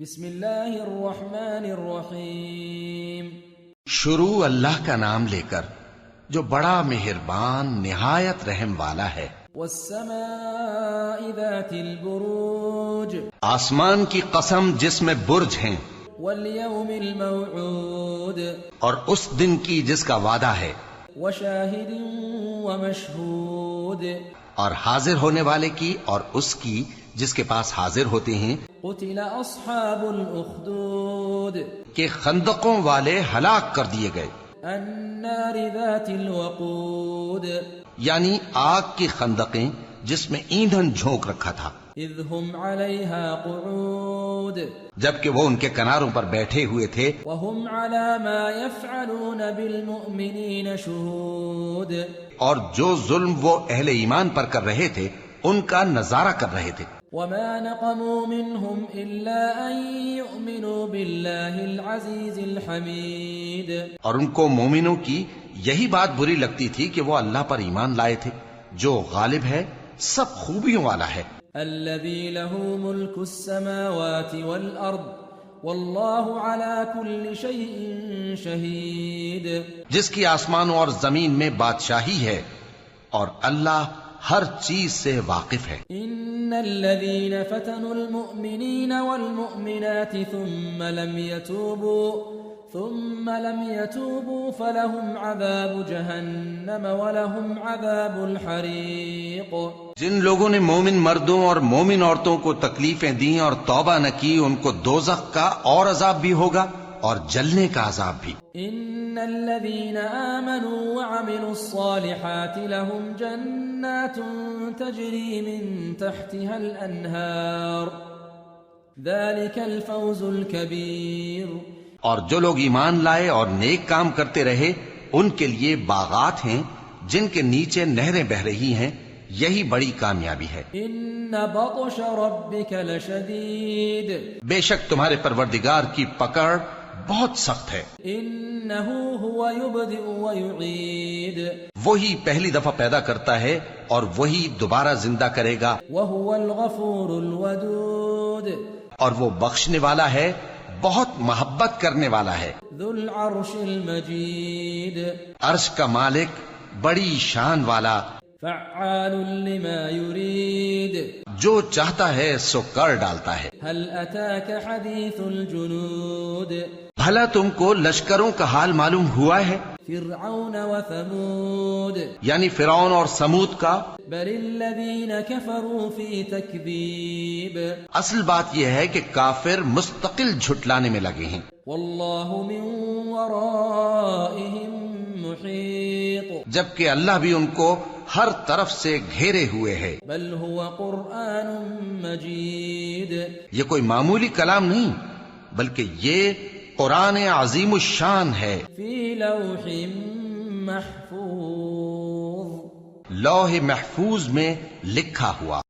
بسم اللہ الرحمن الرحیم. شروع اللہ کا نام لے کر جو بڑا مہربان نہایت رحم والا ہے. والسماء ذات البروج. آسمان کی قسم جس میں برج ہیں. والیوم الموعود. اور اس دن کی جس کا وعدہ ہے. وشاہد ومشہود. اور حاضر ہونے والے کی اور اس کی جس کے پاس حاضر ہوتے ہیں. قتل اصحاب الاخدود. کہ خندقوں والے ہلاک کر دیے گئے. النار ذات الوقود. یعنی آگ کی خندقیں جس میں ایندھن جھونک رکھا تھا. اذ هم علیہا قعود. جبکہ وہ ان کے کناروں پر بیٹھے ہوئے تھے. وهم على ما يفعلون بالمؤمنین شہود. اور جو ظلم وہ اہل ایمان پر کر رہے تھے ان کا نظارہ کر رہے تھے. وما نقموا منهم إلا أن يؤمنوا بالله العزيز الحميد. اور ان کو مومنوں کی یہی بات بری لگتی تھی کہ وہ اللہ پر ایمان لائے تھے جو غالب ہے سب خوبیوں والا ہے. الذي له ملك السماوات والأرض والله على كل شيء شهيد. جس کی آسمانوں اور زمین میں بادشاہی ہے اور اللہ ہر چیز سے واقف ہے. ان الذين فتنوا المؤمنين والمؤمنات ثم لم يتوبوا فلهم عذاب جهنم ولهم عذاب الحريق. جن لوگوں نے مومن مردوں اور مومن عورتوں کو تکلیفیں دیں اور توبہ نہ کی ان کو دوزخ کا اور عذاب بھی ہوگا اور جلنے کا عذاب بھی. ان الذين آمنوا وعملوا الصالحات لهم جنات تجري من تحتها الانهار ذلك الفوز الكبير. اور جو لوگ ایمان لائے اور نیک کام کرتے رہے ان کے لیے باغات ہیں جن کے نیچے نہریں بہ رہی ہیں. یہی بڑی کامیابی ہے. ان بطش ربك لشدید. بے شک تمہارے پروردگار کی پکڑ بہت سخت ہے. انه هو يبدئ ويعيد. وہی پہلی دفعہ پیدا کرتا ہے اور وہی دوبارہ زندہ کرے گا. وهو الغفور الودود. اور وہ بخشنے والا ہے بہت محبت کرنے والا ہے. ذو العرش المجید. عرش کا مالک بڑی شان والا. فعال لما يريد. جو چاہتا ہے سو کر ڈالتا ہے. هل اتاك حديث الجنود. بھلا تم کو لشکروں کا حال معلوم ہوا ہے. فرعون وثمود. یعنی فرعون اور سمود کا. بل الذين كفروا في تكذيب. اصل بات یہ ہے کہ کافر مستقل جھٹلانے میں لگے ہیں. والله من ورائهم محيط. جبکہ اللہ بھی ان کو ہر طرف سے گھیرے ہوئے ہے. بل هو قرآن مجید. یہ کوئی معمولی کلام نہیں بلکہ یہ قرآن عظیم الشان ہے. فی لوح محفوظ. لوح محفوظ میں لکھا ہوا.